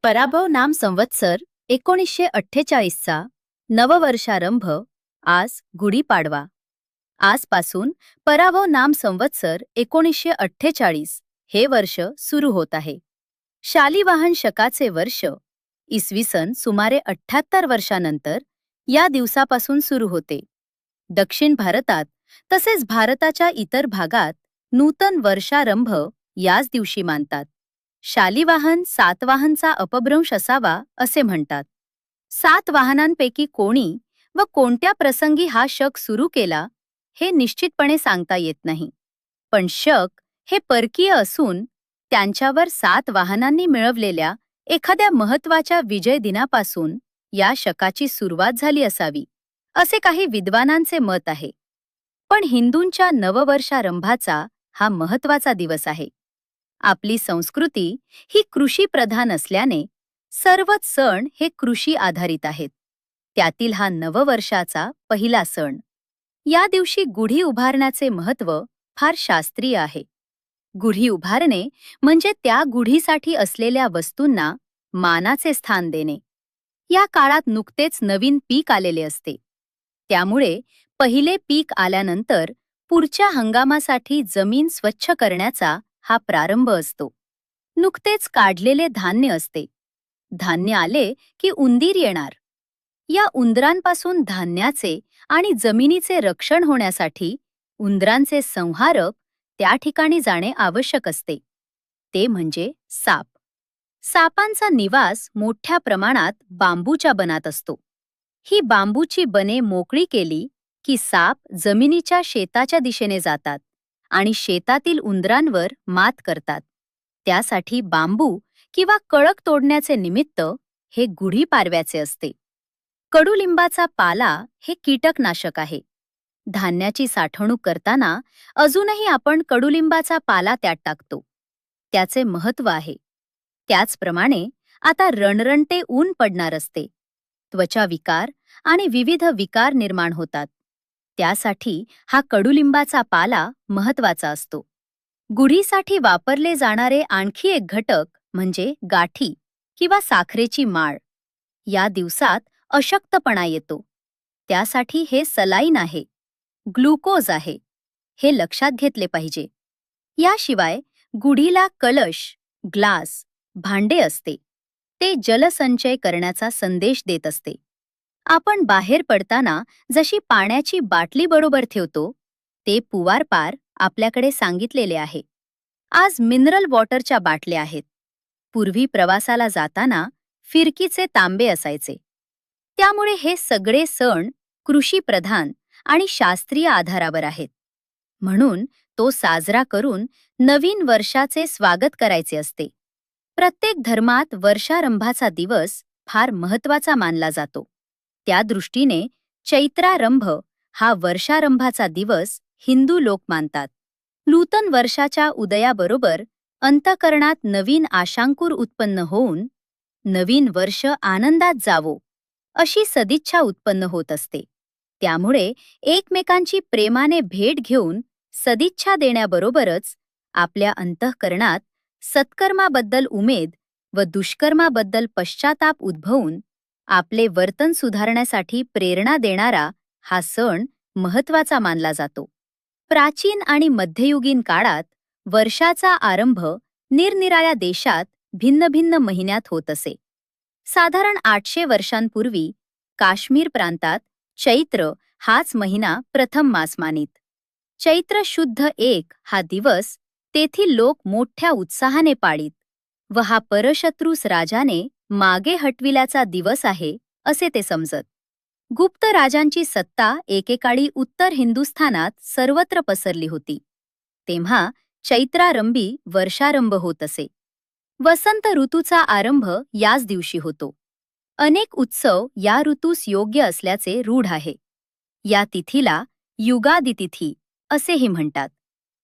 पराभव नाम संवत्सर 1948चा नववर्षारंभ आज गुढीपाडवा. आजपासून पराभव नाम संवत्सर 1948 हे वर्ष सुरू होत आहे. शालिवाहन शकाचे वर्ष इसवी सन सुमारे 78 वर्षानंतर या दिवसापासून सुरू होते. दक्षिण भारतात तसेच भारताच्या इतर भागात नूतन वर्षारंभ याच दिवशी मानतात. शालिवाहन सातवाहनचा अपभ्रंश असावा असे म्हणतात. सात वाहनांपैकी कोणी व कोणत्या प्रसंगी हा शक सुरू केला हे निश्चितपणे सांगता येत नाही. पण शक हे परकीय असून त्यांच्यावर सात वाहनांनी मिळवलेल्या एखाद्या महत्त्वाच्या विजय दिनापासून या शकाची सुरुवात झाली असावी असे काही विद्वानांचे मत आहे. पण हिंदूंच्या नववर्षारंभाचा हा महत्त्वाचा दिवस आहे. आपली संस्कृती ही कृषीप्रधान असल्याने सर्वच सण हे कृषी आधारित आहेत. त्यातील हा नववर्षाचा पहिला सण. या दिवशी गुढी उभारण्याचे महत्त्व फार शास्त्रीय आहे. गुढी उभारणे म्हणजे त्या गुढीसाठी असलेल्या वस्तूंना मानाचे स्थान देणे. या काळात नुकतेच नवीन पीक आलेले असते. त्यामुळे पहिले पीक आल्यानंतर पुढच्या हंगामासाठी जमीन स्वच्छ करण्याचा हा प्रारंभ असतो. नुकतेच काढलेले धान्य असते. धान्य आले की उंदीर येणार. या उंदरांपासून धान्याचे आणि जमिनीचे रक्षण होण्यासाठी उंदरांचे संहारक त्या ठिकाणी जाणे आवश्यक असते. ते म्हणजे साप. सापांचा निवास मोठ्या प्रमाणात बांबूच्या बनात असतो. ही बांबूची बने मोकळी केली की साप जमिनीच्या शेताच्या दिशेने जातात आणि शेतातील उंदरांवर मात करतात. त्यासाठी बांबू किंवा कळक तोडण्याचे निमित्त हे गुढीपाडव्याचे असते. कडुलिंबाचा पाला हे कीटकनाशक आहे. धान्याची साठवणूक करताना अजूनही आपण कडुलिंबाचा पाला त्यात टाकतो. त्याचे महत्त्व आहे. त्याचप्रमाणे आता रणरणते ऊन पडणार असते. त्वचा विकार आणि विविध विकार निर्माण होतात. त्यासाठी हा कडुलिंबाचा पाला महत्त्वाचा असतो. गुढीसाठी वापरले जाणारे आणखी एक घटक म्हणजे गाठी किंवा साखरेची माळ. या दिवसात अशक्तपणा येतो. त्यासाठी हे सलाईन आहे, ग्लुकोज आहे, हे लक्षात घेतले पाहिजे. याशिवाय गुढीला कलश, ग्लास, भांडे असते. ते जलसंचय करण्याचा संदेश देत असते. आपण बाहेर पडताना जशी पाण्याची बाटली बरोबर ठेवतो, ते पुवारपार आपल्याकडे सांगितलेले आहे. आज मिनरल वॉटरच्या बाटल्या आहेत. पूर्वी प्रवासाला जाताना फिरकीचे तांबे असायचे. त्यामुळे हे सगळे सण कृषीप्रधान आणि शास्त्रीय आधारावर आहेत. म्हणून तो साजरा करून नवीन वर्षाचे स्वागत करायचे असते. प्रत्येक धर्मात वर्षारंभाचा दिवस फार महत्त्वाचा मानला जातो. त्या दृष्टीने चैत्रारंभ हा वर्षारंभाचा दिवस हिंदू लोक मानतात. नूतन वर्षाच्या उदयाबरोबर अंतःकरणात नवीन आशांकुर उत्पन्न होऊन नवीन वर्ष आनंदात जावो अशी सदिच्छा उत्पन्न होत असते. त्यामुळे एकमेकांची प्रेमाने भेट घेऊन सदिच्छा देण्याबरोबरच आपल्या अंतःकरणात सत्कर्माबद्दल उमेद व दुष्कर्माबद्दल पश्चाताप उद्भवून आपले वर्तन सुधारण्यासाठी प्रेरणा देणारा हा सण महत्त्वाचा मानला जातो. प्राचीन आणि मध्ययुगीन काळात वर्षाचा आरंभ निरनिराळ्या देशात भिन्न भिन्न महिन्यात होत असे. साधारण 800 वर्षांपूर्वी काश्मीर प्रांतात चैत्र हाच महिना प्रथम मास मानित. चैत्र शुद्ध 1 हा दिवस तेथील लोक मोठ्या उत्साहाने पाळीत व हा परशत्रूस राजाने मागे हटविल्याचा दिवस आहे असे ते समजत. गुप्त राजांची सत्ता एकेकाळी उत्तर हिंदुस्थानात सर्वत्र पसरली होती. तेव्हा चैत्रारंभी वर्षारंभ होत असे. वसंत ऋतूचा आरंभ याच दिवशी होतो. अनेक उत्सव या ऋतूस योग्य असल्याचे रूढ आहे. या तिथीला युगादी तिथी असेही म्हणतात.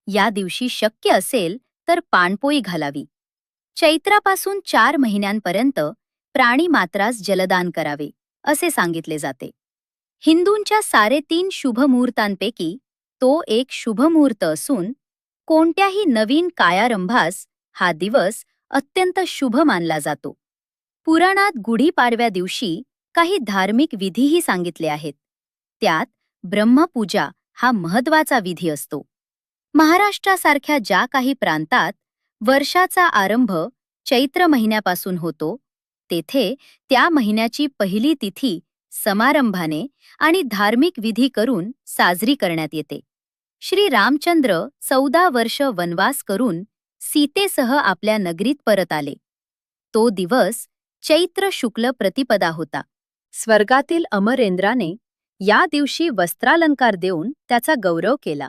या दिवशी शक्य असेल तर पाणपोई घालावी. चैत्रापासून 4 महिन्यांपर्यंत प्राणीमात्रास जलदान करावे असे सांगितले जाते. हिंदूंच्या 3.5 शुभमुहूर्तांपैकी तो एक शुभमुहूर्त असून कोणत्याही नवीन कायारंभास हा दिवस अत्यंत शुभ मानला जातो. पुराणात गुढीपाडव्या दिवशी काही धार्मिक विधीही सांगितले आहेत. त्यात ब्रह्मपूजा हा महत्वाचा विधी असतो. महाराष्ट्रासारख्या ज्या काही प्रांतात वर्षाचा आरंभ चैत्र महिन्यापासून होतो, तेथे त्या महिन्याची पहिली तिथी समारंभाने आणि धार्मिक विधी करून साजरी करण्यात येते. श्री रामचंद्र 14 वर्ष वनवास करून सीतेसह आपल्या नगरीत परत आले. तो दिवस चैत्र शुक्ल प्रतिपदा होता. स्वर्गातील अमरेंद्राने या दिवशी वस्त्रालंकार देऊन त्याचा गौरव केला.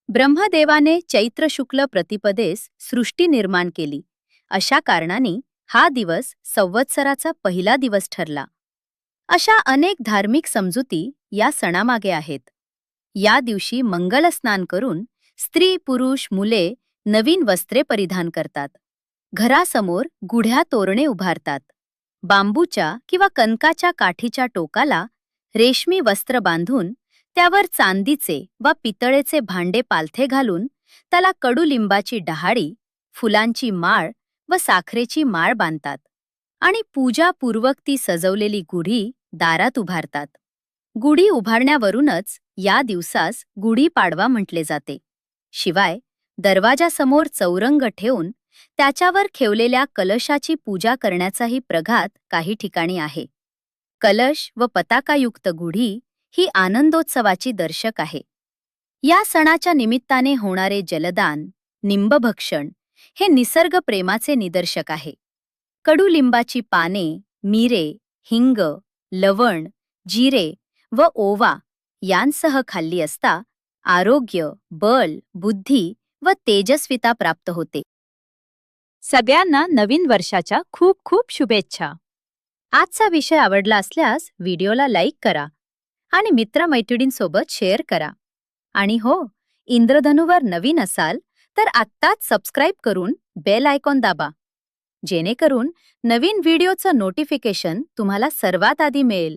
ब्रह्मदेवाने चैत्र शुक्ल प्रतिपदेस सृष्टी निर्माण केली. अशा कारणाने हा दिवस संवत्सराचा पहिला दिवस ठरला. अशा अनेक धार्मिक समजुती या सणामागे आहेत. या दिवशी मंगलस्नान करून स्त्री पुरुष मुले नवीन वस्त्रे परिधान करतात. घरासमोर गुढ्या तोरणे उभारतात. बांबूच्या किंवा कनकाच्या काठीच्या टोकाला रेशमी वस्त्र बांधून त्यावर चांदीचे वा पितळेचे भांडे पालथे घालून त्याला कडुलिंबाची डहाळी, फुलांची माळ व साखरेची माळ बांधतात आणि पूजापूर्वक ती सजवलेली गुढी दारात उभारतात. गुढी उभारण्यावरूनच या दिवसास गुढीपाडवा म्हटले जाते. शिवाय दरवाजासमोर चौरंग ठेवून त्याच्यावर ठेवलेल्या कलशाची पूजा करण्याचाही प्रघात काही ठिकाणी आहे. कलश व पताकायुक्त गुढी ही आनंदोत्सवाची दर्शक आहे. या सणाच्या निमित्ताने होणारे जलदान, निंबभक्षण हे निसर्ग प्रेमाचे निदर्शक आहे. कडुलिंबाची पाने, मिरे, हिंग, लवण, जिरे व ओवा यांसह खाल्ली असता आरोग्य, बल, बुद्धी व तेजस्विता प्राप्त होते. सगळ्यांना नवीन वर्षाच्या खूप खूप शुभेच्छा. आजचा विषय आवडला असल्यास व्हिडिओला लाईक करा आणि मित्रमैत्रिणींसोबत शेअर करा. आणि हो, इंद्रधनुवर नवीन असाल तर आत्ताच सबस्क्राईब करून बेल आयकॉन दाबा, जेणेकरून नवीन व्हिडिओचं नोटिफिकेशन तुम्हाला सर्वात आधी मिळेल.